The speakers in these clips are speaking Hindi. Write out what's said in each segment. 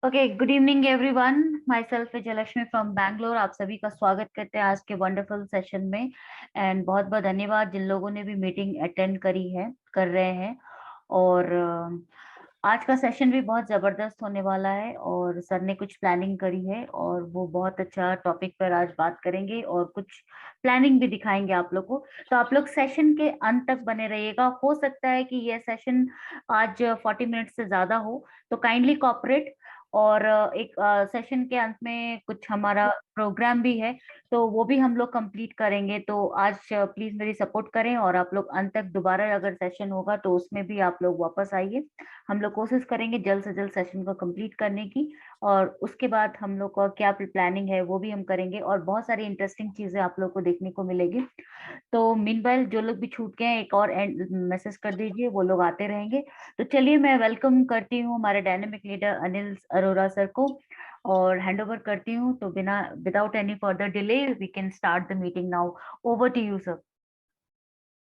Okay, good evening everyone. My self Vijayalakshmi from Bangalore. आप सभी का स्वागत करते हैं आज के वंडरफुल सेशन में। एंड बहुत बहुत धन्यवाद जिन लोगों ने भी मीटिंग अटेंड करी है, कर रहे हैं। और आज का सेशन भी बहुत जबरदस्त होने वाला है और सर ने कुछ प्लानिंग करी है और वो बहुत अच्छा टॉपिक पर आज बात करेंगे और कुछ प्लानिंग भी दिखाएंगे आप लोग को। तो आप लोग सेशन के अंत तक बने रहिएगा। हो सकता है कि ये सेशन आज 40 मिनट से ज्यादा हो, तो काइंडली कॉपरेट। और एक सेशन के अंत में कुछ हमारा प्रोग्राम भी है, तो वो भी हम लोग कंप्लीट करेंगे। तो आज प्लीज मेरी सपोर्ट करें और आप लोग अंत तक दोबारा अगर सेशन होगा तो उसमें भी आप लोग वापस आइए। हम लोग कोशिश करेंगे जल्द से जल्द सेशन को कंप्लीट करने की। और उसके बाद हम लोग का क्या प्लानिंग है वो भी हम करेंगे और बहुत सारी इंटरेस्टिंग चीजें आप लोग को देखने को मिलेगी। तो मीनवाइल जो लोग भी छूट गए हैं, एक और मैसेज कर दीजिए, वो लोग आते रहेंगे। तो चलिए, मैं वेलकम करती हूँ हमारे dynamic leader Anil Arora sir को और हैंड ओवर करती हूँ। तो बिना without any further delay we can start the meeting now. Over to you sir.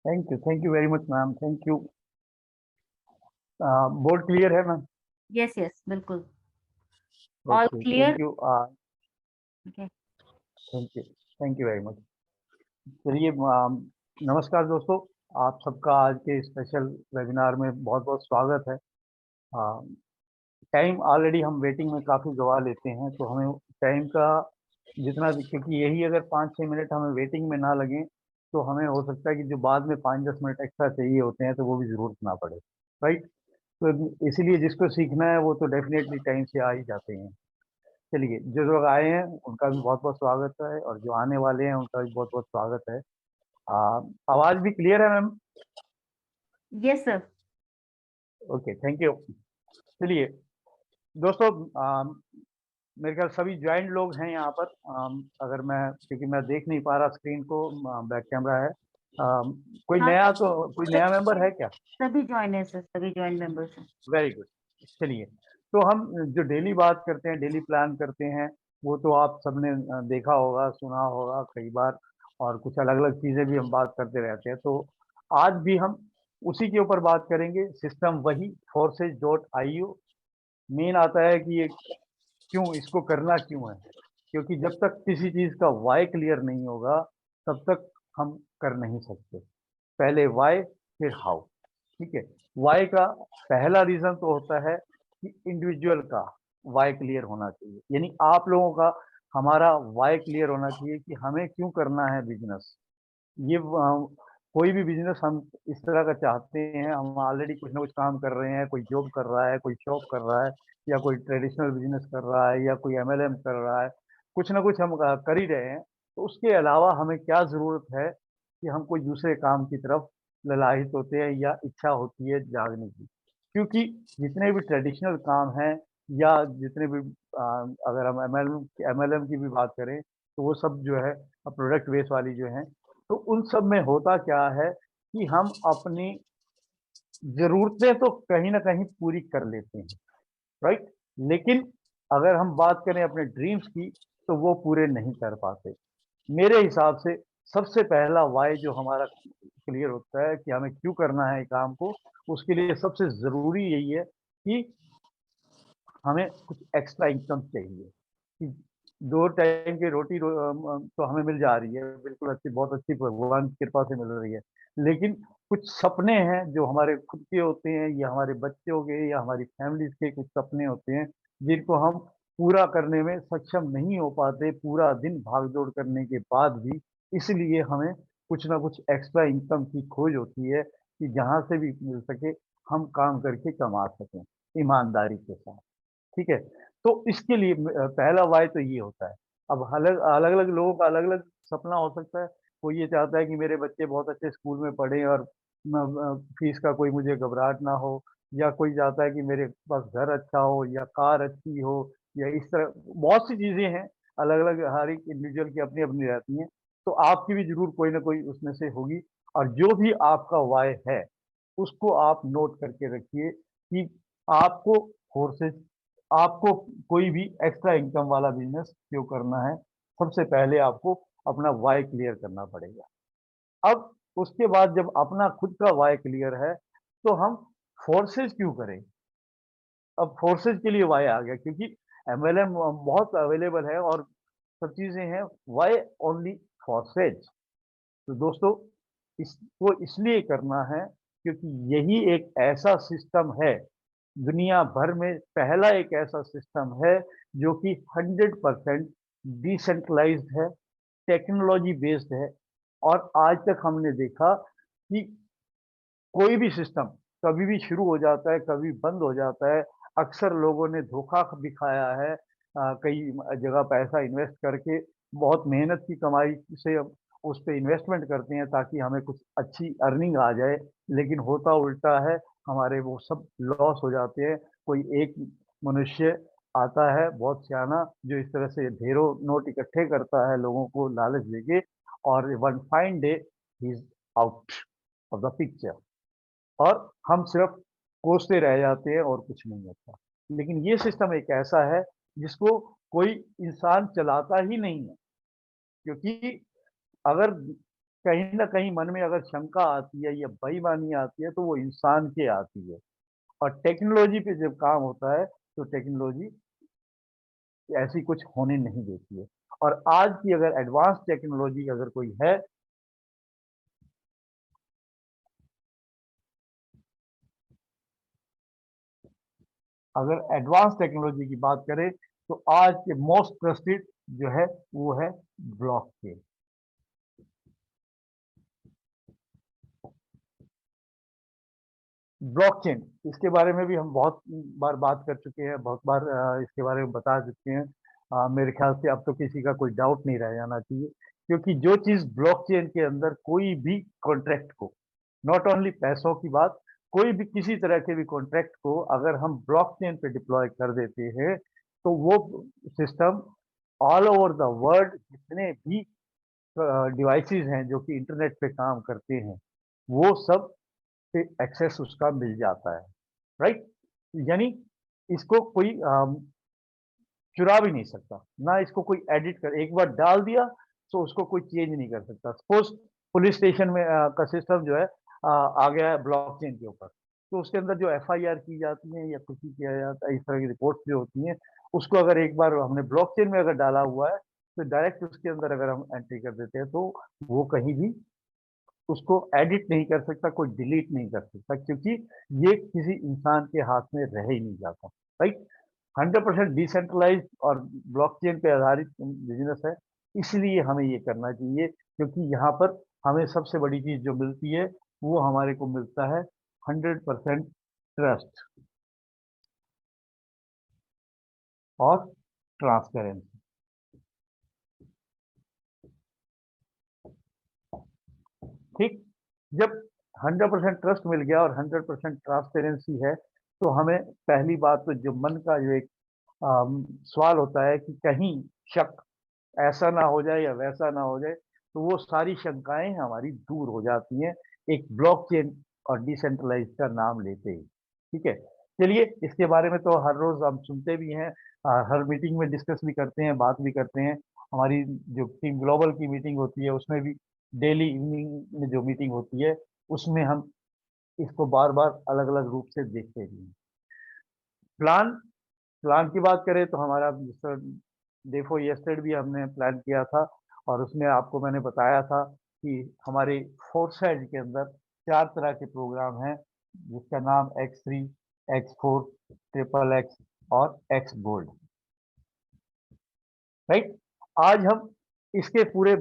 Thank you very much ma'am. Thank you. Board clear है मैम? यस यस, बिल्कुल। All okay, clear. Thank you. Okay. Thank you very much. चलिए, नमस्कार दोस्तों। आप सबका आज के स्पेशल वेबिनार में बहुत बहुत स्वागत है। टाइम ऑलरेडी हम वेटिंग में काफ़ी गवा लेते हैं, तो हमें टाइम का जितना भी, क्योंकि यही अगर 5-6 मिनट हमें वेटिंग में ना लगें तो हमें हो सकता है कि जो बाद में 5-10 मिनट एक्स्ट्रा चाहिए होते हैं तो वो भी ज़रूरत ना पड़े। राइट। तो इसीलिए जिसको सीखना है वो तो डेफिनेटली टाइम से आ ही जाते हैं। चलिए, जो लोग आए हैं उनका भी बहुत बहुत स्वागत है और जो आने वाले हैं उनका भी बहुत बहुत स्वागत है। आवाज़ भी क्लियर है ma'am? Yes sir. Okay, thank you. चलिए दोस्तों, मेरे ख्याल सभी ज्वाइंट लोग हैं यहाँ पर। अगर मैं, क्योंकि मैं देख नहीं पा रहा स्क्रीन को, बैक कैमरा है। कोई हाँ नया, सर, तो कोई नया मेंबर है क्या? सभी ज्वाइन है सर, सभी ज्वाइन मेंबर्स हैं। Very good. चलिए, तो हम जो डेली बात करते हैं, डेली प्लान करते हैं, वो तो आप सबने देखा होगा, सुना होगा कई बार। और कुछ अलग अलग चीज़ें भी हम बात करते रहते हैं। तो आज भी हम उसी के ऊपर बात करेंगे। सिस्टम वही forces.io। मेन आता है कि ये क्यों, इसको करना क्यों है। क्योंकि जब तक किसी चीज़ का वाई क्लियर नहीं होगा तब तक हम कर नहीं सकते। पहले वाई, फिर हाउ। ठीक है। वाई का पहला रीजन तो होता है कि इंडिविजुअल का वाई क्लियर होना चाहिए, यानी आप लोगों का, हमारा वाई क्लियर होना चाहिए कि हमें क्यों करना है बिजनेस। ये कोई भी बिजनेस हम इस तरह का चाहते हैं, हम ऑलरेडी कुछ ना कुछ काम कर रहे हैं, कोई जॉब कर रहा है, कोई शॉप कर रहा है, या कोई ट्रेडिशनल बिजनेस कर रहा है, या कोई एमएलएम कर रहा है। कुछ ना कुछ हम कर ही रहे हैं। तो उसके अलावा हमें क्या ज़रूरत है कि हम कोई दूसरे काम की तरफ ललायत होते हैं या इच्छा होती है जागने की। क्योंकि जितने भी ट्रेडिशनल काम हैं, या जितने भी अगर हम एमएलएम की भी बात करें, तो वो सब जो है प्रोडक्ट बेस वाली जो हैं, तो उन सब में होता क्या है कि हम अपनी ज़रूरतें तो कहीं न कहीं पूरी कर लेते हैं, राइट? लेकिन अगर हम बात करें अपने ड्रीम्स की, तो वो पूरे नहीं कर पाते। मेरे हिसाब से सबसे पहला व्हाय जो हमारा क्लियर होता है कि हमें क्यों करना है काम को, उसके लिए सबसे ज़रूरी यही है कि हमें कुछ एक्स्ट्रा इनकम चाहिए। कि 2 टाइम की रोटी तो हमें मिल जा रही है, बिल्कुल अच्छी, बहुत अच्छी भगवान की कृपा से मिल रही है। लेकिन कुछ सपने हैं जो हमारे खुद के होते हैं, या हमारे बच्चों के, या हमारी फैमिलीज़ के कुछ सपने होते हैं, जिनको हम पूरा करने में सक्षम नहीं हो पाते, पूरा दिन भाग-दौड़ करने के बाद भी। इसलिए हमें कुछ ना कुछ एक्स्ट्रा इनकम की खोज होती है कि जहाँ से भी मिल सके, हम काम करके कमा सकें, ईमानदारी के साथ। ठीक है? तो इसके लिए पहला वाय तो ये होता है। अब अलग-अलग लोगों का अलग-अलग सपना हो सकता है। कोई ये चाहता है कि मेरे बच्चे बहुत अच्छे स्कूल में पढ़ें और फीस का कोई मुझे घबराहट ना हो, या कोई चाहता है कि मेरे पास घर अच्छा हो, या कार अच्छी हो, या इस तरह बहुत सी चीज़ें हैं। अलग-अलग हर एक इंडिविजुअल की अपनी-अपनी रहती हैं। तो आपकी भी ज़रूर कोई ना कोई उसमें से होगी। और जो भी आपका वाय है, उसको आप नोट करके रखिए कि आपको फोर्सेस आपको कोई भी एक्स्ट्रा इनकम वाला बिजनेस क्यों करना है। सबसे पहले आपको अपना वाई क्लियर करना पड़ेगा। अब उसके बाद जब अपना खुद का वाई क्लियर है, तो हम फोर्सेस क्यों करें। अब फोर्सेज के लिए वाई आ गया, क्योंकि एमएलएम बहुत अवेलेबल है और सब चीजें हैं, वाई ओनली फोर्सेज। तो दोस्तों, इसको इसलिए करना है क्योंकि यही एक ऐसा सिस्टम है, दुनिया भर में पहला एक ऐसा सिस्टम है जो कि 100% डिसेंट्रलाइज्ड है, टेक्नोलॉजी बेस्ड है। और आज तक हमने देखा कि कोई भी सिस्टम कभी भी शुरू हो जाता है, कभी बंद हो जाता है। अक्सर लोगों ने धोखा दिखाया है, कई जगह पैसा इन्वेस्ट करके बहुत मेहनत की कमाई से उस पे इन्वेस्टमेंट करते हैं ताकि हमें कुछ अच्छी अर्निंग आ जाए, लेकिन होता उल्टा है, हमारे वो सब लॉस हो जाते हैं। कोई एक मनुष्य आता है बहुत सियाना, जो इस तरह से ढेरों नोट इकट्ठे करता है लोगों को लालच देके, और one fine day he is out of the picture, और हम सिर्फ कोसते रह जाते हैं और कुछ नहीं होता। लेकिन ये सिस्टम एक ऐसा है जिसको कोई इंसान चलाता ही नहीं है, क्योंकि अगर कहीं ना कहीं मन में अगर शंका आती है या बेईमानी आती है तो वो इंसान के आती है। और टेक्नोलॉजी पे जब काम होता है तो टेक्नोलॉजी ऐसी कुछ होने नहीं देती है। और आज की अगर एडवांस टेक्नोलॉजी अगर कोई है, अगर एडवांस टेक्नोलॉजी की बात करें तो आज के मोस्ट ट्रस्टेड जो है वो है ब्लॉकचेन। ब्लॉकचेन, इसके बारे में भी हम बहुत बार बात कर चुके हैं, बहुत बार इसके बारे में बता चुके हैं। मेरे ख्याल से अब तो किसी का कोई डाउट नहीं रह जाना चाहिए, क्योंकि जो चीज ब्लॉकचेन के अंदर कोई भी कॉन्ट्रैक्ट को, नॉट ओनली पैसों की बात, कोई भी किसी तरह के भी कॉन्ट्रैक्ट को अगर हम ब्लॉकचेन पे डिप्लॉय कर देते हैं तो वो system all over the world जितने भी डिवाइसेस हैं जो कि इंटरनेट पे काम करते हैं, वो सब पे एक्सेस उसका मिल जाता है। राइट? यानी इसको कोई चुरा भी नहीं सकता, ना इसको कोई एडिट कर, एक बार डाल दिया तो उसको कोई चेंज नहीं कर सकता। सपोज पुलिस स्टेशन में का सिस्टम जो है आ गया है ब्लॉकचेन के ऊपर, तो उसके अंदर जो एफआईआर की जाती है या कुछ भी किया जाता है, इस तरह की रिपोर्ट्स जो होती हैं, उसको अगर एक बार हमने ब्लॉकचेन में अगर डाला हुआ है तो डायरेक्ट उसके अंदर अगर हम एंट्री कर देते हैं तो वो कहीं भी उसको एडिट नहीं कर सकता, कोई डिलीट नहीं कर सकता, क्योंकि ये किसी इंसान के हाथ में रह ही नहीं जाता। राइट? 100% डिसेंट्रलाइज और ब्लॉकचेन पे आधारित बिजनेस है, इसलिए हमें ये करना चाहिए, क्योंकि यहाँ पर हमें सबसे बड़ी चीज जो मिलती है वो हमारे को मिलता है 100% ट्रस्ट और ट्रांसपेरेंसी। ठीक? जब 100% ट्रस्ट मिल गया और 100% ट्रांसपेरेंसी है, तो हमें पहली बात तो जो मन का जो एक सवाल होता है कि कहीं शक ऐसा ना हो जाए या वैसा ना हो जाए, तो वो सारी शंकाएं हमारी दूर हो जाती हैं एक ब्लॉकचेन और डिसेंट्रलाइज का नाम लेते ही। ठीक है? चलिए, इसके बारे में तो हर रोज हम सुनते भी हैं, हर मीटिंग में डिस्कस भी करते हैं, बात भी करते हैं। हमारी जो टीम ग्लोबल की मीटिंग होती है उसमें भी डेली इवनिंग में जो मीटिंग होती है उसमें हम इसको बार बार अलग अलग रूप से देखते भी हैं। प्लान प्लान की बात करें तो हमारा देखो यस्टरडे भी हमने प्लान किया था, और उसमें आपको मैंने बताया था कि हमारे फोर्स साइड के अंदर 4 तरह के प्रोग्राम हैं, जिसका नाम X3, X4, ट्रिपल एक्स और एक्स गोल्ड। राइट? आज हम इसके पूरे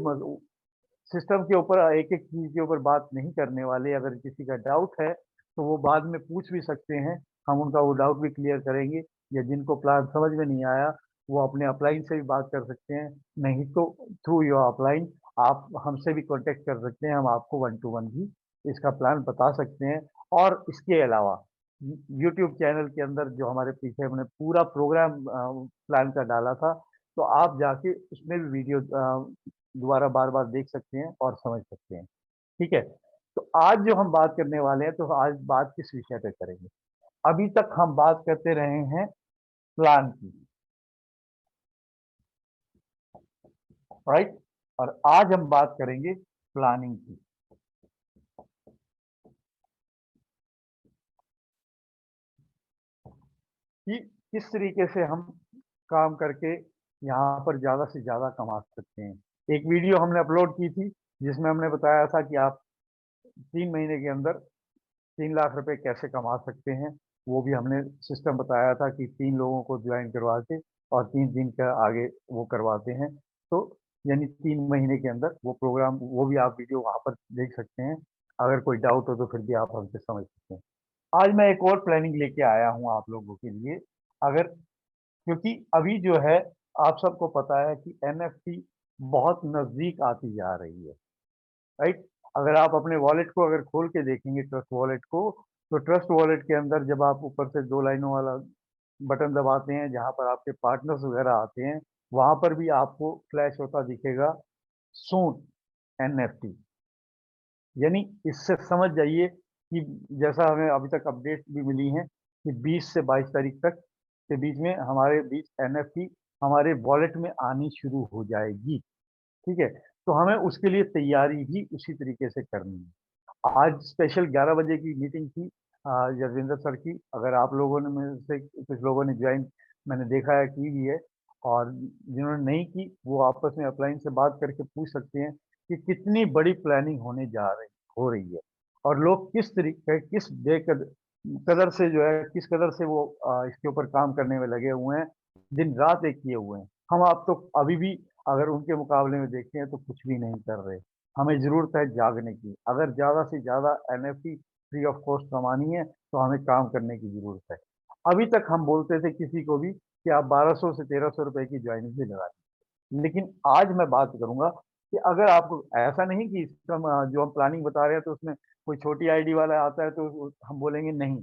सिस्टम के ऊपर एक एक चीज के ऊपर बात नहीं करने वाले। अगर किसी का डाउट है तो वो बाद में पूछ भी सकते हैं, हम उनका वो डाउट भी क्लियर करेंगे। या जिनको प्लान समझ में नहीं आया वो अपने अपलाइन से भी बात कर सकते हैं, नहीं तो थ्रू योर अपलाइन आप हमसे भी कांटेक्ट कर सकते हैं, हम आपको 1 to 1 भी इसका प्लान बता सकते हैं। और इसके अलावा यूट्यूब चैनल के अंदर जो हमारे पीछे हमने पूरा प्रोग्राम प्लान का डाला था, तो आप जाके उसमें भी वीडियो दोबारा बार बार देख सकते हैं और समझ सकते हैं। ठीक है? तो आज जो हम बात करने वाले हैं, तो आज बात किस विषय पे करेंगे? अभी तक हम बात करते रहे हैं प्लान की। राइट? और आज हम बात करेंगे प्लानिंग की। कि किस तरीके से हम काम करके यहाँ पर ज़्यादा से ज़्यादा कमा सकते हैं। एक वीडियो हमने अपलोड की थी, जिसमें हमने बताया था कि आप 3 महीने के अंदर 3 लाख रुपए कैसे कमा सकते हैं। वो भी हमने सिस्टम बताया था कि 3 लोगों को जॉइन करवा के और 3 दिन का आगे वो करवाते हैं। तो यानी 3 महीने के अंदर वो प्रोग्राम, वो भी आप वीडियो वहाँ पर देख सकते हैं। अगर कोई डाउट हो तो फिर भी आप हमसे समझ सकते हैं। आज मैं एक और प्लानिंग लेके आया हूँ आप लोगों के लिए। अगर, क्योंकि अभी जो है आप सबको पता है कि एनएफटी बहुत नज़दीक आती जा रही है, राइट? अगर आप अपने वॉलेट को अगर खोल के देखेंगे, ट्रस्ट वॉलेट को, तो ट्रस्ट वॉलेट के अंदर जब आप ऊपर से 2 लाइनों वाला बटन दबाते हैं, जहाँ पर आपके पार्टनर्स वगैरह आते हैं, वहाँ पर भी आपको फ्लैश होता दिखेगा सून एनएफटी। यानी इससे समझ जाइए कि जैसा हमें अभी तक अपडेट भी मिली है कि 20 से 22 तारीख तक के बीच में हमारे बीच एनएफटी हमारे वॉलेट में आनी शुरू हो जाएगी। ठीक है? तो हमें उसके लिए तैयारी भी उसी तरीके से करनी है। आज स्पेशल 11 बजे की मीटिंग थी यशविंदर सर की। अगर आप लोगों ने में से कुछ लोगों ने ज्वाइन, मैंने देखा है, की भी है, और जिन्होंने नहीं की वो आपस में अपलाइन से बात करके पूछ सकते हैं कि कितनी बड़ी प्लानिंग होने जा रही हो रही है, और लोग किस तरीके, किस बेकद कदर से जो है, किस कदर से वो इसके ऊपर काम करने में लगे हुए हैं, दिन रात एक किए हुए हैं। हम आप तो अभी भी अगर उनके मुकाबले में देखें तो कुछ भी नहीं कर रहे। हमें ज़रूरत है जागने की। अगर ज़्यादा से ज़्यादा एनएफटी फ्री ऑफ कॉस्ट कमानी है तो हमें काम करने की ज़रूरत है। अभी तक हम बोलते थे किसी को भी कि आप 1200 से 1300 रुपए की ज्वाइनिंग भी लगा दें। लेकिन आज मैं बात करूंगा कि अगर आपको ऐसा नहीं कि इसका जो हम प्लानिंग बता रहे हैं तो उसमें कोई छोटी आईडी वाला आता है तो हम बोलेंगे नहीं,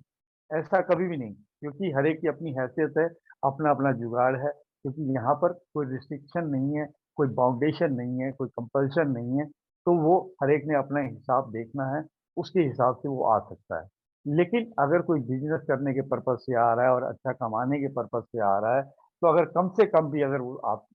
ऐसा कभी भी नहीं। क्योंकि हर एक की अपनी हैसियत है, अपना अपना जुगाड़ है। क्योंकि यहाँ पर कोई रिस्ट्रिक्शन नहीं है, कोई बाउंडेशन नहीं है, कोई कंपल्शन नहीं है। तो वो हर एक ने अपना हिसाब देखना है, उसके हिसाब से वो आ सकता है। लेकिन अगर कोई बिजनेस करने के पर्पज से आ रहा है और अच्छा कमाने के पर्पज से आ रहा है, तो अगर कम से कम भी अगर वो आप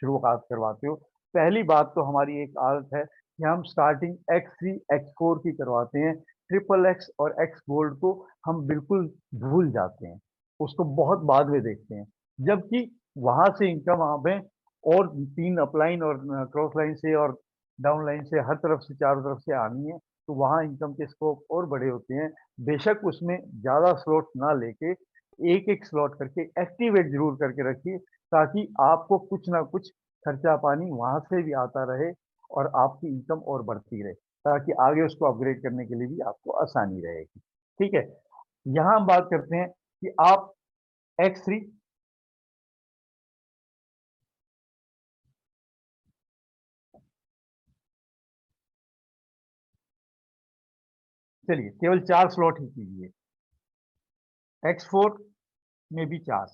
शुरुआत करवाते हो, पहली बात तो हमारी एक आदत है कि हम स्टार्टिंग X3 X4 की करवाते हैं। ट्रिपल एक्स और एक्स गोल्ड को हम बिल्कुल भूल जाते हैं, उसको बहुत बाद में देखते हैं। जबकि वहां से इनकम हमें और 3 अपलाइन और क्रॉस लाइन से और डाउन लाइन से हर तरफ से, चारों तरफ से आनी है, तो वहाँ इनकम के स्कोप और बड़े होते हैं। बेशक उसमें ज़्यादा स्लॉट ना लेके एक एक स्लॉट करके एक्टिवेट जरूर करके रखिए, ताकि आपको कुछ ना कुछ खर्चा पानी वहां से भी आता रहे और आपकी इनकम और बढ़ती रहे, ताकि आगे उसको अपग्रेड करने के लिए भी आपको आसानी रहेगी। ठीक है? यहाँ हम बात करते हैं कि आप X3, चलिए केवल 4 स्लॉट ही कीजिए। X4 में भी 4।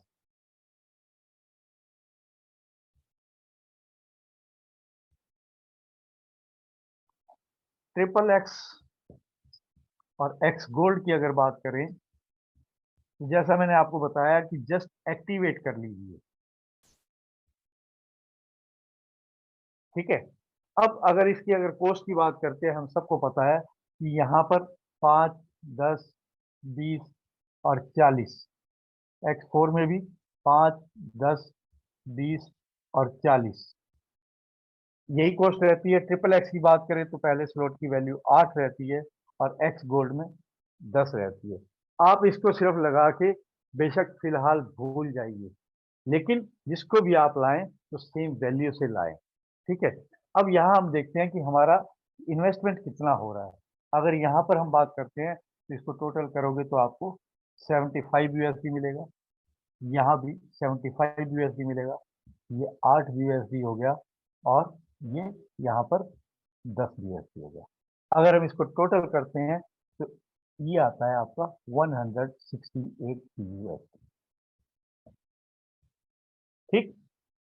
ट्रिपल एक्स और एक्स गोल्ड की अगर बात करें, तो जैसा मैंने आपको बताया कि जस्ट एक्टिवेट कर लीजिए। ठीक है? अब अगर इसकी अगर कोस्ट की बात करते हैं, हम सबको पता है कि यहाँ पर 5, 10, 20 और 40। X4 में भी 5, 10, 20 और 40 यही कॉस्ट रहती है। ट्रिपल एक्स की बात करें तो पहले स्लॉट की वैल्यू 8 रहती है और एक्स गोल्ड में 10 रहती है। आप इसको सिर्फ लगा के बेशक फिलहाल भूल जाइए, लेकिन जिसको भी आप लाएं तो सेम वैल्यू से लाएं। ठीक है? अब यहाँ हम देखते हैं कि हमारा इन्वेस्टमेंट कितना हो रहा है। अगर यहाँ पर हम बात करते हैं तो इसको टोटल करोगे तो आपको 75 यूएसडी मिलेगा। यहाँ भी 75 यूएसडी मिलेगा। ये 8 यूएसडी हो गया, और ये यहाँ पर 10 यूएसडी हो गया। अगर हम इसको टोटल करते हैं तो ये आता है आपका 168 यूएसडी। ठीक?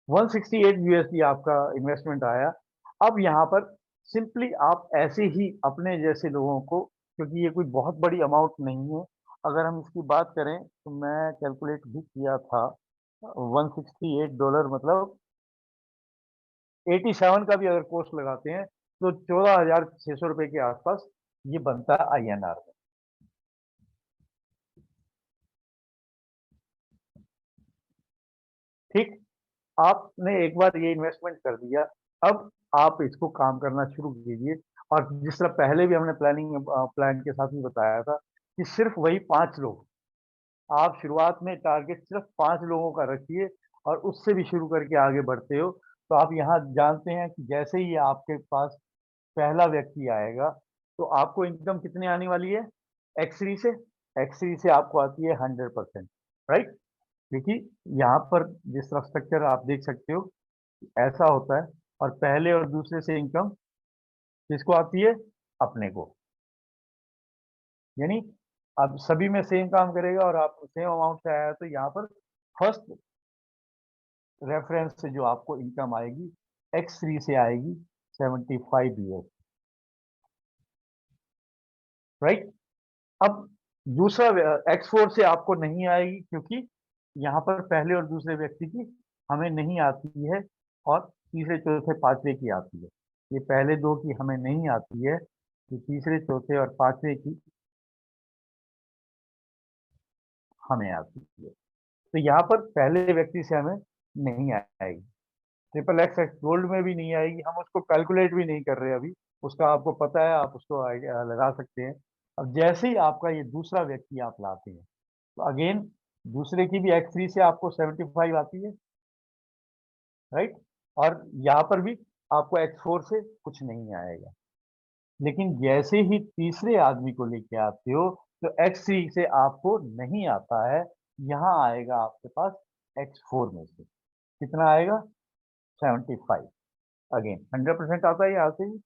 168 यूएसडी आपका इन्वेस्टमेंट आया। अब यहाँ पर सिंपली आप ऐसे ही अपने जैसे लोगों को, क्योंकि ये कोई बहुत बड़ी अमाउंट नहीं है, अगर हम इसकी बात करें तो मैं कैलकुलेट भी किया था, $168 मतलब 87 का भी अगर कोस्ट लगाते हैं तो 14,600 रुपए के आसपास ये बनता है INR में। ठीक। आपने एक बार ये इन्वेस्टमेंट कर दिया, अब आप इसको काम करना शुरू कीजिए। और जिस तरह पहले भी हमने प्लान के साथ भी बताया था कि सिर्फ वही 5 लोग, आप शुरुआत में टारगेट सिर्फ 5 लोगों का रखिए और उससे भी शुरू करके आगे बढ़ते हो। तो आप यहाँ जानते हैं कि जैसे ही आपके पास पहला व्यक्ति आएगा तो आपको इनकम कितनी आने वाली है? एक्स से। एक्स से आपको आती है 100%। राइट। क्योंकि यहाँ पर जिस तरह स्ट्रक्चर आप देख सकते हो ऐसा होता है। और पहले और दूसरे से इनकम किसको आती है? अपने को। यानी अब सभी में सेम काम करेगा और आप सेम अमाउंट से आया है, तो यहाँ पर फर्स्ट रेफरेंस से जो आपको इनकम आएगी X3 से आएगी 75 ईयर। राइट। अब दूसरा X4 से आपको नहीं आएगी क्योंकि यहाँ पर पहले और दूसरे व्यक्ति की हमें नहीं आती है और तीसरे चौथे पांचवे की आती है। ये पहले दो की हमें नहीं आती है, ये तीसरे चौथे और पांचवे की हमें आती है। तो यहाँ पर पहले व्यक्ति से हमें नहीं आएगी। ट्रिपल एक्स एक्स गोल्ड में भी नहीं आएगी, हम उसको कैलकुलेट भी नहीं कर रहे अभी। उसका आपको पता है, आप उसको आइडिया लगा सकते हैं। अब जैसे ही आपका ये दूसरा व्यक्ति आप लाते हैं तो अगेन दूसरे की भी X3 से आपको 75 आती है। राइट। और यहाँ पर भी आपको X4 से कुछ नहीं आएगा। लेकिन जैसे ही तीसरे आदमी को लेके आते हो तो X3 से आपको नहीं आता है, यहाँ आएगा आपके पास X4 में से कितना आएगा? 75। अगेन 100% आता है यहाँ से ही।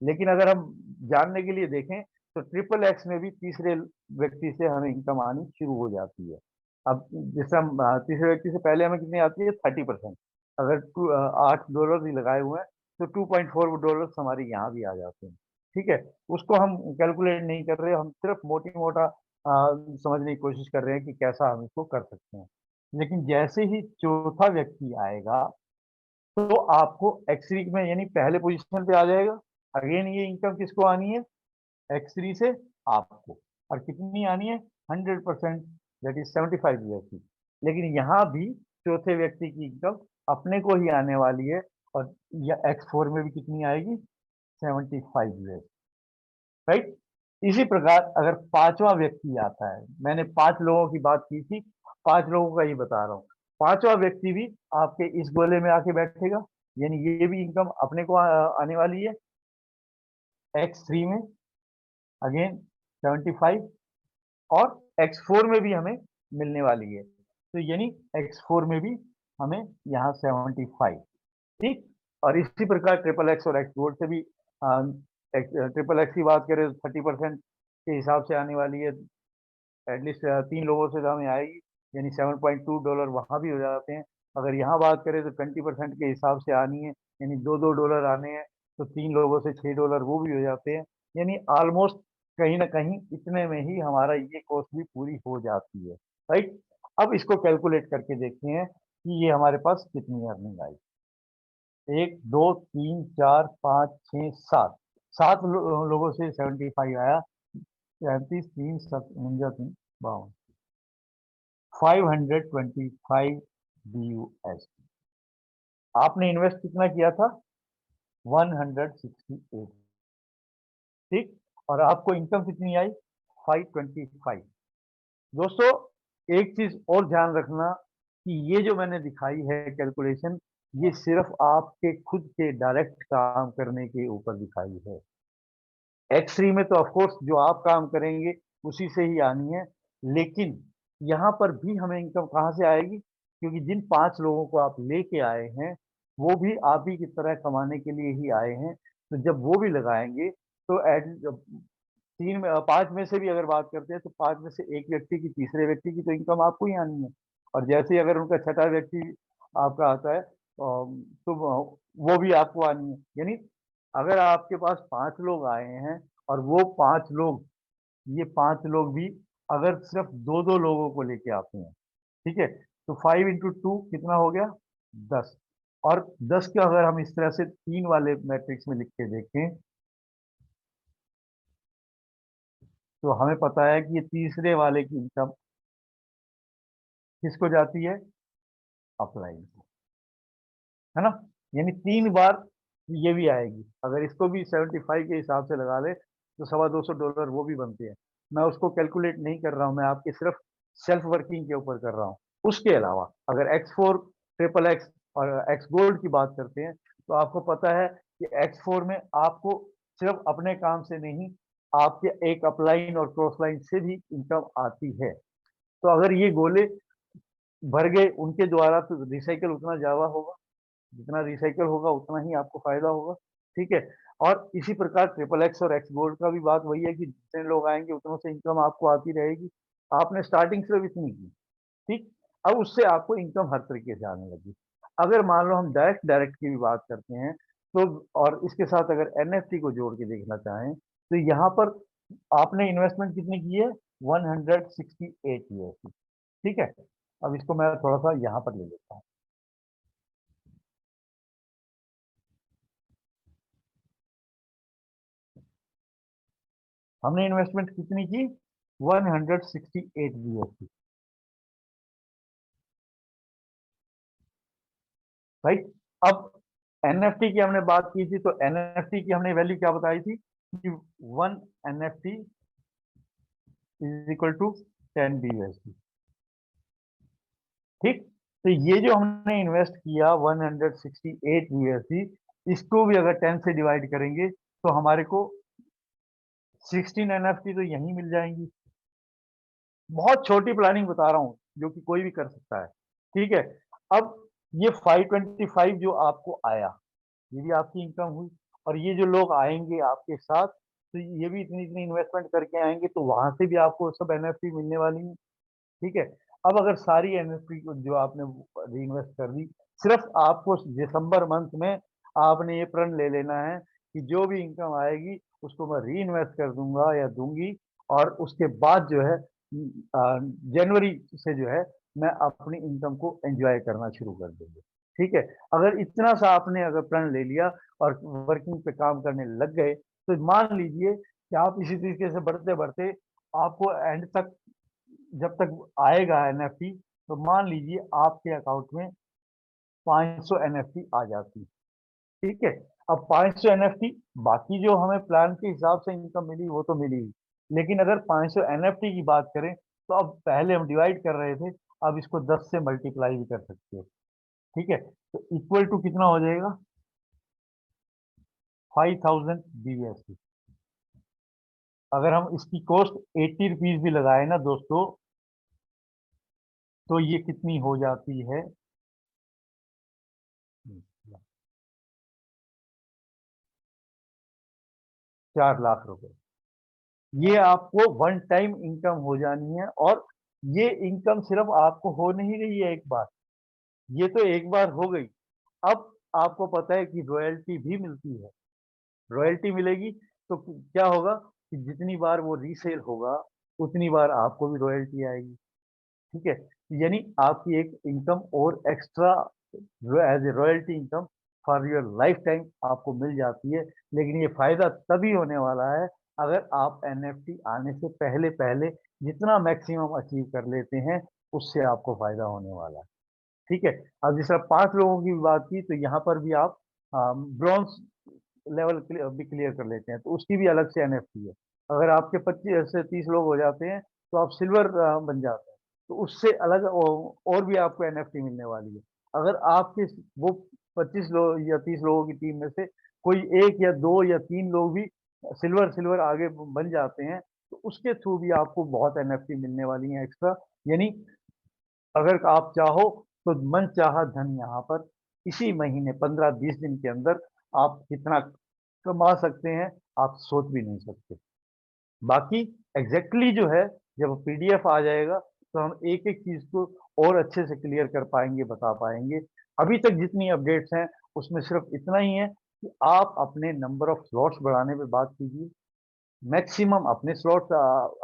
लेकिन अगर हम जानने के लिए देखें तो ट्रिपल एक्स में भी तीसरे व्यक्ति से हमें इनकम आनी शुरू हो जाती है। अब जैसे हम तीसरे व्यक्ति से पहले हमें कितनी आती है? 30%। अगर $8 ही लगाए हुए हैं तो $2.4 हमारे यहाँ भी आ जाते हैं। ठीक है। उसको हम कैलकुलेट नहीं कर रहे, हम सिर्फ मोटी मोटा समझने की कोशिश कर रहे हैं कि कैसा हम इसको कर सकते हैं। लेकिन जैसे ही चौथा व्यक्ति आएगा तो आपको एक्स3 में यानी पहले पोजीशन पे आ जाएगा। अगेन ये इनकम किसको आनी है? X3 से आपको। और कितनी आनी है? 100%, दैट इज 75 ईयर की। लेकिन यहाँ भी चौथे व्यक्ति की इनकम अपने को ही आने वाली है। और यह X4 में भी कितनी आएगी? 75 ईयर। राइट। इसी प्रकार अगर पांचवा व्यक्ति आता है, मैंने 5 लोगों की बात की थी, 5 लोगों का ही बता रहा हूँ। पांचवा व्यक्ति भी आपके इस गोले में आके बैठेगा, यानी ये भी इनकम अपने को आने वाली है X3 में। अगेन 75। और X4 में भी हमें मिलने वाली है, तो यानी X4 में भी हमें यहाँ 75। ठीक। और इसी प्रकार ट्रिपल एक्स और एक्स गोल्ड से भी ट्रिपल एक्स की बात करें तो 30% के हिसाब से आने वाली है। एटलीस्ट 3 लोगों से तो हमें आएगी, यानी $7.2 वहाँ भी हो जाते हैं। अगर यहाँ बात करें तो 20% के हिसाब से आनी है, यानी $2 आने हैं, तो 3 लोगों से $6 वो भी हो जाते हैं। यानी ऑलमोस्ट कहीं ना कहीं इतने में ही हमारा ये कॉस्ट भी पूरी हो जाती है। राइट। अब इसको कैलकुलेट करके देखते हैं कि ये हमारे पास कितनी अर्निंग आई। 1 2 3 4 5 6 7, 7 लोगों से 75 आया। 33 3 7 52 525 DUS। आपने इन्वेस्ट कितना किया था? 168। ठीक। और आपको इनकम कितनी आई? 525। दोस्तों एक चीज और ध्यान रखना कि ये जो मैंने दिखाई है कैलकुलेशन, ये सिर्फ आपके खुद के डायरेक्ट काम करने के ऊपर दिखाई है। X3 में तो ऑफकोर्स जो आप काम करेंगे उसी से ही आनी है। लेकिन यहाँ पर भी हमें इनकम कहाँ से आएगी? क्योंकि जिन 5 लोगों को आप लेके आए हैं वो भी आप ही की तरह कमाने के लिए ही आए हैं। तो जब वो भी लगाएंगे तो तीन में 5 में से भी अगर बात करते हैं तो 5 में से एक व्यक्ति की, तीसरे व्यक्ति की तो इनकम आपको ही आनी है। और जैसे ही अगर उनका छठा व्यक्ति आपका आता है तो वो भी आपको आनी है। यानी अगर आपके पास 5 लोग आए हैं और वो 5 लोग, ये 5 लोग भी अगर सिर्फ 2 2 लोगों को लेके आते हैं, ठीक है, तो 5 × 2 कितना हो गया? 10। और 10 का अगर हम इस तरह से 3 वाले मैट्रिक्स में लिख के देखें तो हमें पता है कि ये तीसरे वाले की इनकम किसको जाती है? अपलाइन को, है ना। यानी 3 बार ये भी आएगी। अगर इसको भी 75 के हिसाब से लगा ले तो $250 वो भी बनते हैं। मैं उसको कैलकुलेट नहीं कर रहा हूँ, मैं आपके सिर्फ सेल्फ वर्किंग के ऊपर कर रहा हूँ। उसके अलावा अगर X4 ट्रिपल एक्स और एक्स गोल्ड की बात करते हैं तो आपको पता है कि X4 में आपको सिर्फ अपने काम से नहीं, आपके एक अपलाइन और क्रॉस लाइन से भी इनकम आती है। तो अगर ये गोले भर गए उनके द्वारा तो रिसाइकल उतना ज्यादा होगा, जितना रिसाइकल होगा उतना ही आपको फायदा होगा। ठीक है। और इसी प्रकार ट्रिपल एक्स और एक्स गोल्ड का भी बात वही है कि जितने लोग आएंगे उतनों से इनकम आपको आती रहेगी। आपने स्टार्टिंग सिर्फ इतनी की, ठीक। अब उससे आपको इनकम हर तरीके से आने लगी। अगर मान लो हम डायरेक्ट डायरेक्ट की भी बात करते हैं तो, और इसके साथ अगर एनएफटी को जोड़ के देखना चाहें तो यहाँ पर आपने इन्वेस्टमेंट कितनी की है? 168 यूएसडी। ठीक है। अब इसको मैं थोड़ा सा यहाँ पर ले लेता हूँ। हमने इन्वेस्टमेंट कितनी की? 168 यूएसडी, राइट। अब एनएफटी की हमने बात की थी तो एनएफटी की हमने वैल्यू क्या बताई थी कि 1 NFT is equal to 10 BUSD. ठीक। तो ये जो हमने इन्वेस्ट किया 168 यूएसडी, इसको भी अगर 10 से डिवाइड करेंगे तो हमारे को 16 एनएफटी तो यहीं मिल जाएंगी। बहुत छोटी प्लानिंग बता रहा हूँ जो कि कोई भी कर सकता है। ठीक है। अब ये 525 जो आपको आया, ये भी आपकी इनकम हुई। और ये जो लोग आएंगे आपके साथ तो ये भी इतनी इतनी इन्वेस्टमेंट करके आएंगे तो वहां से भी आपको सब एनएफटी मिलने वाली है। ठीक है। अब अगर सारी एनएफटी को जो आपने री इन्वेस्ट कर दी, सिर्फ आपको दिसंबर मंथ में आपने ये प्रण ले लेना है कि जो भी इनकम आएगी उसको मैं री इन्वेस्ट कर दूंगा या दूंगी। और उसके बाद जो है जनवरी से जो है मैं अपनी इनकम को एंजॉय करना शुरू कर दूंगी। ठीक है। अगर इतना सा आपने अगर प्रण ले लिया और वर्किंग पे काम करने लग गए तो मान लीजिए कि आप इसी तरीके से बढ़ते बढ़ते आपको एंड तक जब तक आएगा एनएफटी तो मान लीजिए आपके अकाउंट में 500 एनएफटी आ जाती। ठीक है। अब 500 एनएफटी, बाकी जो हमें प्लान के हिसाब से इनकम मिली वो तो मिली ही, लेकिन अगर 500 एनएफटी की बात करें तो अब पहले हम डिवाइड कर रहे थे, अब इसको 10 से मल्टीप्लाई भी कर सकते हो। ठीक है। तो इक्वल टू कितना हो जाएगा? 5000 बीवीएससी। अगर हम इसकी कॉस्ट 80 रुपीज भी लगाए ना दोस्तों तो ये कितनी हो जाती है? 4 लाख रुपए। ये आपको वन टाइम इनकम हो जानी है। और ये इनकम सिर्फ आपको हो नहीं रही है एक बार, ये तो एक बार हो गई। अब आपको पता है कि रॉयल्टी भी मिलती है। रॉयल्टी मिलेगी तो क्या होगा कि जितनी बार वो रीसेल होगा उतनी बार आपको भी रॉयल्टी आएगी। ठीक है। यानी आपकी एक इनकम और extra as a royalty income for your lifetime आपको मिल जाती है। लेकिन ये फायदा तभी होने वाला है अगर आप एनएफटी आने से पहले पहले जितना मैक्सिमम अचीव कर लेते हैं, उससे आपको फायदा होने वाला है। ठीक है। अब जिस तरह 5 लोगों की भी बात की तो यहाँ पर भी आप ब्रॉन्ज लेवल भी क्लियर कर लेते हैं तो उसकी भी अलग से एनएफटी है। अगर आपके 25 से 30 लोग हो जाते हैं तो आप सिल्वर बन जाते हैं, तो उससे अलग और भी आपको एनएफटी मिलने वाली है। अगर आपके वो 25 लोग या 30 लोगों की टीम में से कोई एक या दो या तीन लोग भी सिल्वर सिल्वर आगे बन जाते हैं तो उसके थ्रू भी आपको बहुत एनएफटी मिलने वाली है एक्स्ट्रा। यानी अगर आप चाहो तो मन चाहा धन यहाँ पर इसी महीने 15-20 दिन के अंदर आप कितना कमा सकते हैं आप सोच भी नहीं सकते। बाकी एग्जैक्टली जो है जब पीडीएफ आ जाएगा तो हम एक एक चीज को और अच्छे से क्लियर कर पाएंगे, बता पाएंगे। अभी तक जितनी अपडेट्स हैं उसमें सिर्फ इतना ही है कि आप अपने नंबर ऑफ स्लॉट्स बढ़ाने पे बात कीजिए, मैक्सिमम अपने स्लॉट्स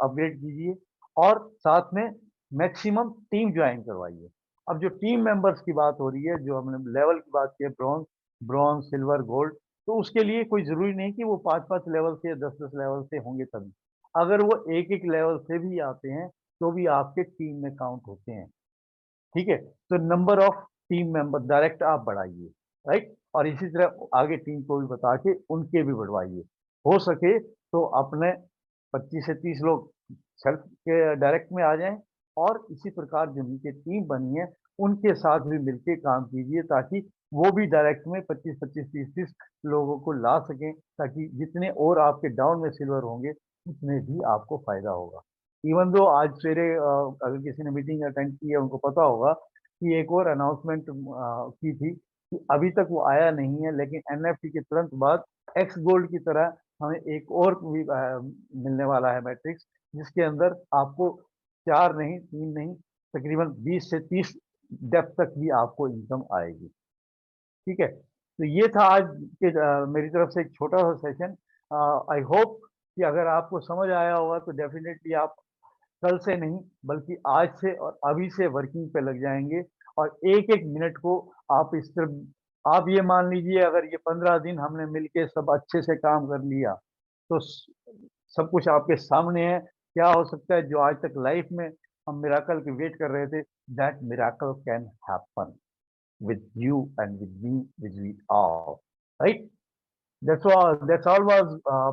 अपग्रेड कीजिए और साथ में मैक्सिमम टीम ज्वाइन करवाइए। अब जो टीम मेंबर्स की बात हो रही है, जो हमने लेवल की बात की है, ब्रॉन्ज ब्रॉन्ज सिल्वर गोल्ड, तो उसके लिए कोई जरूरी नहीं कि वो 5-5 लेवल से या 10-10 लेवल से होंगे तभी। अगर वो एक एक लेवल से भी आते हैं तो भी आपके टीम में काउंट होते हैं। ठीक है, तो number of team member direct आप बढ़ाइए, राइट, और इसी तरह आगे टीम को भी बता के उनके भी बढ़वाइए। हो सके तो अपने 25 से 30 लोग सेल्फ के डायरेक्ट में आ जाएं, और इसी प्रकार जो नीचे टीम बनी है उनके साथ भी मिलके काम कीजिए, ताकि वो भी डायरेक्ट में 25-25, 30-30 लोगों को ला सकें, ताकि जितने और आपके डाउन में सिल्वर होंगे उतने भी आपको फायदा होगा। इवन दो आज सवेरे अगर किसी ने मीटिंग अटेंड की है उनको पता होगा कि एक और अनाउंसमेंट की थी कि अभी तक वो आया नहीं है, लेकिन एनएफटी के तुरंत बाद एक्स गोल्ड की तरह हमें एक और भी मिलने वाला है मैट्रिक्स, जिसके अंदर आपको 4 नहीं 3 नहीं तकरीबन 20 से 30 डेप्थ तक भी आपको इनकम आएगी। ठीक है, तो ये था आज के मेरी तरफ से एक छोटा सा सेशन। आई होप कि अगर आपको समझ आया होगा तो डेफिनेटली आप कल से नहीं बल्कि आज से और अभी से वर्किंग पे लग जाएंगे, और एक एक मिनट को आप इस तरफ आप ये मान लीजिए, अगर ये 15 दिन हमने मिलके सब अच्छे से काम कर लिया तो सब कुछ आपके सामने है। क्या हो सकता है जो आज तक लाइफ में हम मिराकल की वेट कर रहे थे, that miracle can happen with you and with me, with we all, right? That's all was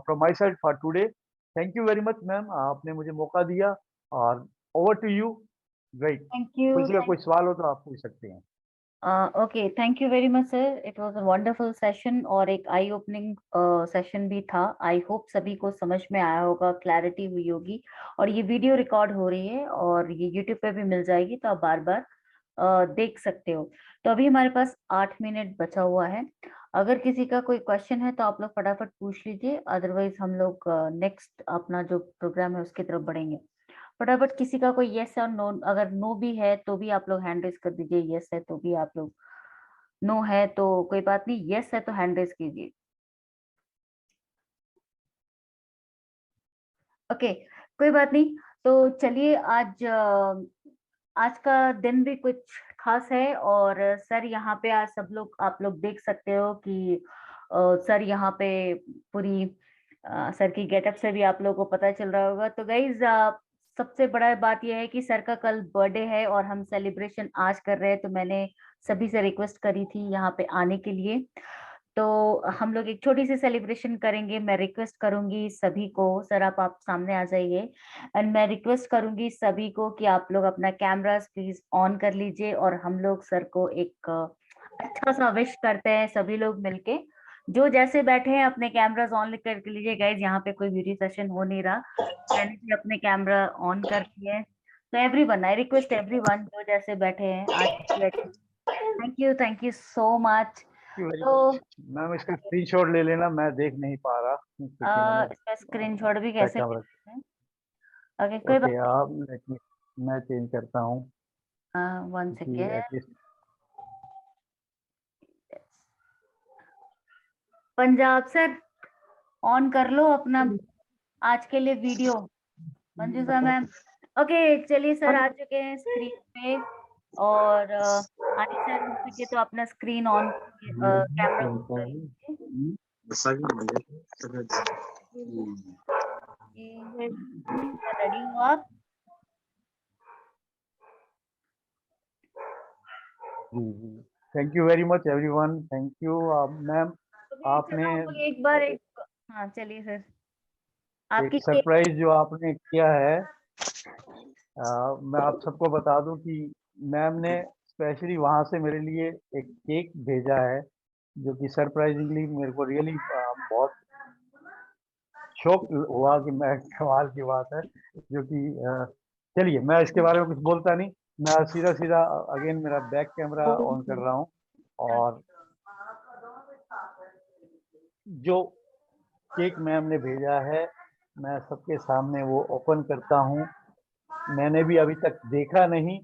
from my side for today. Thank you very much, ma'am. आपने मुझे मौका दिया, और over to you. Great. Thank you. किसी का कोई सवाल हो तो आप पूछ सकते हैं। Okay, thank you very much sir, it was a wonderful session और एक आई ओपनिंग सेशन भी था। आई होप सभी को समझ में आया होगा, क्लैरिटी हुई होगी। और ये वीडियो रिकॉर्ड हो रही है और ये यूट्यूब पे भी मिल जाएगी, तो आप बार बार देख सकते हो। तो अभी हमारे पास 8 मिनट बचा हुआ है। अगर किसी का कोई क्वेश्चन है तो आप लोग फटाफट पूछ लीजिए, अदरवाइज हम लोग नेक्स्ट अपना जो प्रोग्राम है उसकी तरफ बढ़ेंगे। फटाफट किसी का कोई यस और नो, अगर नो भी है तो भी आप लोग हैंड रेज कर दीजिए, यस है तो भी आप लोग, नो है तो कोई बात नहीं, यस है तो हैंड रेज कीजिए। ओके, कोई बात नहीं। तो चलिए, आज का दिन भी कुछ खास है। और सर यहाँ पे आज सब लोग, आप लोग देख सकते हो कि सर यहाँ पे पूरी सर की गेटअप से भी आप लोगों को पता चल रहा होगा। तो गाइज, सबसे बड़ा बात यह है कि सर का कल बर्थडे है और हम सेलिब्रेशन आज कर रहे हैं, तो मैंने सभी से रिक्वेस्ट करी थी यहाँ पे आने के लिए। तो हम लोग एक छोटी सी सेलिब्रेशन करेंगे। मैं रिक्वेस्ट करूंगी सभी को, सर आप सामने आ जाइए। एंड मैं रिक्वेस्ट करूंगी सभी को कि आप लोग अपना कैमरास प्लीज ऑन कर लीजिए, और हम लोग सर को एक अच्छा सा विश करते हैं सभी लोग मिलके। जो जैसे बैठे हैं अपने कैमरास ऑन कर लीजिए गाइज, यहाँ पे कोई ब्यूटी सेशन हो नहीं रहा, मैंने भी अपने कैमरा ऑन कर दिए हैं। तो एवरीवन, आई रिक्वेस्ट एवरीवन जो जैसे बैठे हैं आज। Thank you so much. Very तो मच मैम, इसका स्क्रीनशॉट ले लेना, मैं देख नहीं पा रहा क्योंकि मैंने इसका स्क्रीनशॉट भी बैक कैसे ले कैमरा। सकते हैं? ओके, कोई ओके, बात आप मैं चेंज करता हूँ नहीं, वन क्योंकि second. At least Punjab sir, on कर लो अपना आज के लिए वीडियो। मंजूषा मैम, ओके चलिए सर आ चुके हैं स्क्रीन पे। और आनी सर हो सके तो अपना स्क्रीन ऑन, कैमरा ऑन कर लीजिए। रेडी हो आप? Thank you very much everyone, thank you ma'am. चलो आपने हम लोग एक बार हाँ चलिए सर, आपकी एक सरप्राइज जो आपने किया है, मैं आप सबको बता दूं कि मैम ने स्पेशली वहां से मेरे लिए एक केक भेजा है, जो कि सरप्राइजिंगली मेरे को रियली बहुत शौक हुआ कि मैं कमाल की बात है, जो कि चलिए मैं इसके बारे में कुछ बोलता नहीं, मैं सीधा सीधा अगेन मेरा बैक कैमरा ऑन कर रहा हूँ, और जो केक मैम ने भेजा है मैं सबके सामने वो ओपन करता हूँ। मैंने भी अभी तक देखा नहीं।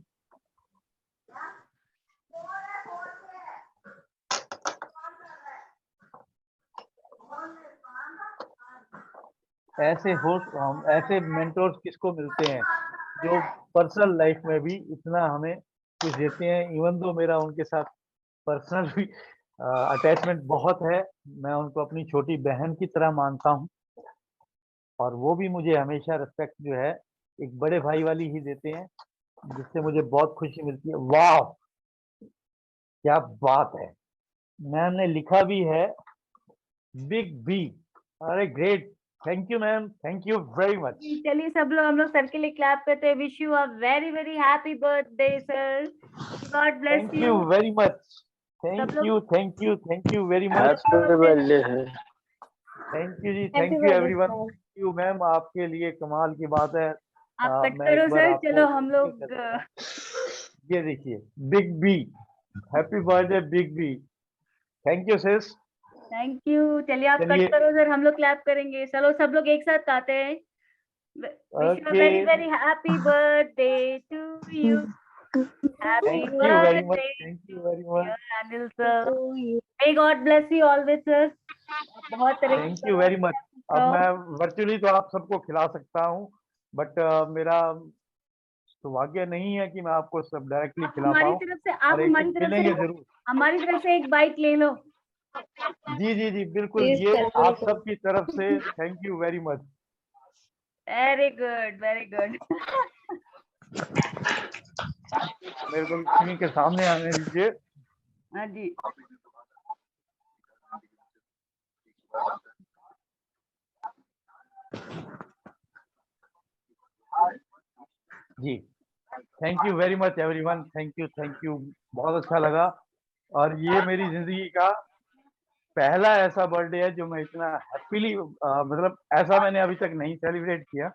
ऐसे मेंटोर्स किसको मिलते हैं जो पर्सनल लाइफ में भी इतना हमें कुछ देते हैं। इवन दो मेरा उनके साथ पर्सनल भी अटैचमेंट बहुत है, मैं उनको अपनी छोटी बहन की तरह मानता हूँ, और वो भी मुझे हमेशा रिस्पेक्ट जो है एक बड़े भाई वाली ही देते हैं। जिससे मुझे बहुत खुशी मिलती है। वाह, क्या बात है। मैम ने लिखा भी है बिग बी। अरे great, thank you ma'am, thank you very much. चलिए सब लोग, हम लोग सर के लिए क्लैप करते हैं। Wish you a very very happy birthday sir, God bless thank you you. Very much, सब थैंक लोग you thank you thank you very much. Happy birthday है। थैंक यू जी, happy thank you birthday everyone. Sir. Thank you ma'am, आपके लिए कमाल की बात है। आप कट मैं करो एक बार सर, आपको चलो हम ये कर लोग। देता हूँ। ये देखिए, big B, happy birthday big B. Thank you sis. Thank you. चलिए आप कट चलिए, करो सर, हम लोग क्लैप करेंगे। चलो सब लोग एक साथ गाते हैं। Wish you a okay, very very happy birthday to you, happy thank you very much, birthday thank you very much, dear Anil sir. May God bless you always sir. बहुत तरक्की थैंक यू करो। Very much. अब प्रॉud। मैं वर्चुअली तो आप सबको खिला सकता हूँ, बट मेरा सौभाग्य नहीं है कि मैं आपको सब डायरेक्टली आप खिला हमारी पाऊँ। तरफ से, आप और एक हमारी दिन तरफ मिलेंगे से, जरूर। हमारी तरफ से एक बाइट ले लो। जी जी जी, बिल्कुल, प्लीज ये सर, आप बिल्कुल। सबकी तरफ से thank you very much. Very good very good. मेरे को लक्ष्मी के सामने आने दीजिए। हाँ जी। जी, thank you very much everyone, thank you, बहुत अच्छा लगा। और ये मेरी जिंदगी का पहला ऐसा बर्थडे है जो मैं इतना हैप्पीली, मतलब ऐसा मैंने अभी तक नहीं सेलिब्रेट किया।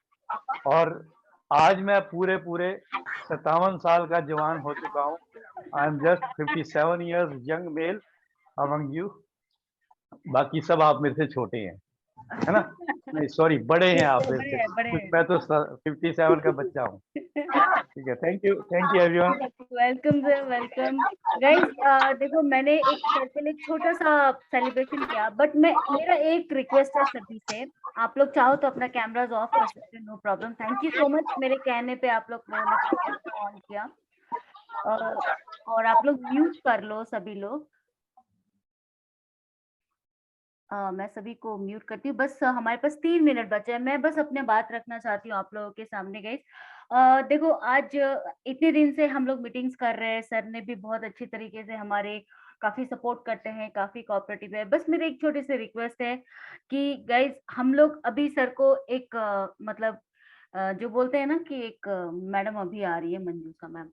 और आज मैं पूरे पूरे 57 साल का जवान हो चुका हूँ। I am just 57 years young mail among you. बाकी सब आप मेरे से छोटे हैं, है ना? नहीं सॉरी, बड़े हैं आप मेरे बड़े से, हैं, बड़े कुछ हैं। मैं तो 57 का बच्चा हूँ। ठीक है, thank you everyone. Welcome sir, welcome. Guys देखो, मैंने एक सर्कल, एक छोटा सा सेलिब्रेशन किया, बट मैं, मेरा एक रिक्वेस्ट है सभी से। आप लोग चाहो तो अपना कैमरास ऑफ कर सकते हैं, no problem. Thank you so much, मेरे कहने पे आप लोगों ने अपना कैमरा ऑन किया। और आप लोग म्यूट कर लो सभी लोग। मैं सभी को म्यूट करती हूँ। बस हमारे पास 3 मिनट बचे हैं। मैं बस अपने बात रखना चाहती हूँ आप लोगों के सामने गाइस। देखो, आज इतने दिन से हम लोग मीटिंग्स कर रहे हैं। सर ने भी बहुत अच्छी तरीके से हमारे काफ़ी सपोर्ट करते हैं, काफ़ी कोऑपरेटिव है। बस मेरी एक छोटी-सी रिक्वेस्ट है कि गाइस, हम लोग अभी सर को एक मतलब जो बोलते हैं ना कि एक मैडम अभी आ रही है, मंजूषा मैम।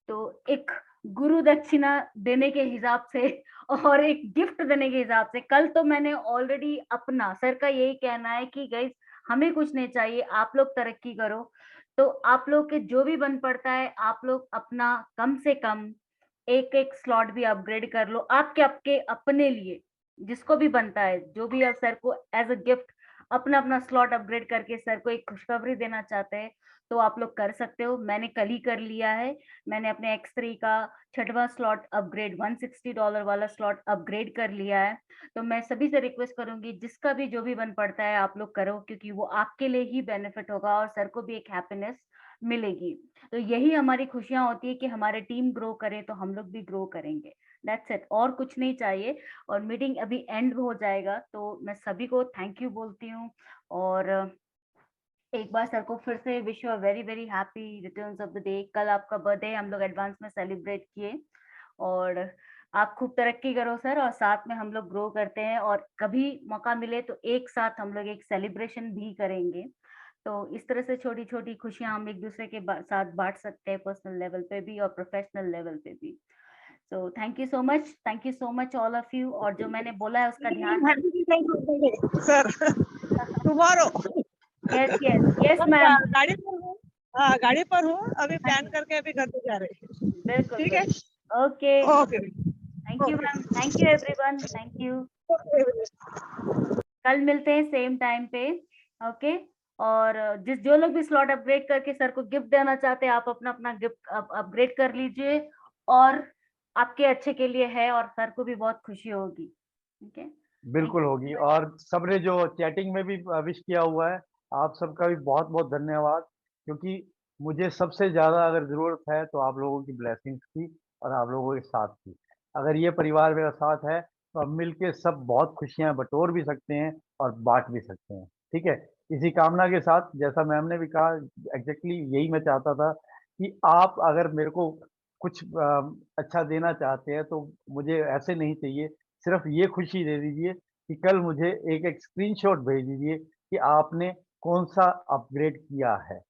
तो एक गुरु दक्षिणा देने के हिसाब से और एक गिफ्ट देने के हिसाब से, कल तो मैंने ऑलरेडी अपना, सर का यही कहना है कि गाइस, हमें कुछ नहीं चाहिए, आप लोग तरक्की करो। तो आप लोग के जो भी बन पड़ता है, आप लोग अपना कम से कम एक एक स्लॉट भी अपग्रेड कर लो, आपके आपके अपने लिए, जिसको भी बनता है, जो भी आप सर को एज अ गिफ्ट अपना अपना स्लॉट अपग्रेड करके सर को एक खुशखबरी देना चाहते हैं, तो आप लोग कर सकते हो। मैंने कल ही कर लिया है। मैंने अपने X3 का 6वां स्लॉट अपग्रेड, $160 वाला स्लॉट अपग्रेड कर लिया है। तो मैं सभी से रिक्वेस्ट करूंगी, जिसका भी जो भी बन पड़ता है आप लोग करो, क्योंकि वो आपके लिए ही बेनिफिट होगा और सर को भी एक हैप्पीनेस मिलेगी। तो यही हमारी खुशियां होती है कि हमारे टीम ग्रो करे तो हम लोग भी ग्रो करेंगे। दैट्स इट, और कुछ नहीं चाहिए। और मीटिंग अभी एंड हो जाएगा, तो मैं सभी को थैंक यू बोलती हूँ। और एक बार सर को फिर से wish you a very very happy returns of the day. कल आपका बर्थडे हम लोग एडवांस में सेलिब्रेट किए। और आप खूब तरक्की करो सर, और साथ में हम लोग ग्रो करते हैं, और कभी मौका मिले तो एक साथ हम लोग एक सेलिब्रेशन भी करेंगे। तो इस तरह से छोटी छोटी खुशियां हम एक दूसरे के साथ बांट सकते हैं, पर्सनल लेवल पे भी और प्रोफेशनल लेवल पे भी। So thank you so much all of you. और जो मैंने बोला है उसका ध्यान sir tomorrow. Yes yes yes बस मैम। गाड़ी पर हूँ। हाँ, गाड़ी पर हूँ, अभी हाँ प्लान जी, करके अभी घर पे जा रहे हैं। बिल्कुल ठीक है। बिल्कुल। Okay, okay thank you okay ma'am, thank you everyone, thank you. Okay. कल मिलते हैं सेम टाइम पे। ओके। और जो लोग भी स्लॉट अपग्रेड करके सर को गिफ्ट देना चाहते हैं, आप अपना अपना गिफ्ट अपग्रेड कर लीजिए। और आपके अच्छे के लिए है, और सर को भी बहुत खुशी होगी। ठीक है, थैंक बिल्कुल यू होगी। So much. और सबने जो चैटिंग में भी विश किया हुआ है, आप सबका भी बहुत बहुत धन्यवाद। क्योंकि मुझे सबसे ज़्यादा अगर ज़रूरत है तो आप लोगों की ब्लेसिंग्स की और आप लोगों के साथ की। अगर ये परिवार मेरा साथ है तो अब मिल के सब बहुत खुशियाँ बटोर भी सकते हैं और बांट भी सकते हैं। ठीक है, इसी कामना के साथ, जैसा मैम ने भी कहा, एग्जैक्टली यही मैं चाहता था कि आप अगर मेरे को कुछ अच्छा देना चाहते हैं तो मुझे ऐसे नहीं चाहिए, सिर्फ ये खुशी दे दीजिए कि कल मुझे एक स्क्रीनशॉट भेज दीजिए कि आपने कौन-सा अपग्रेड किया है।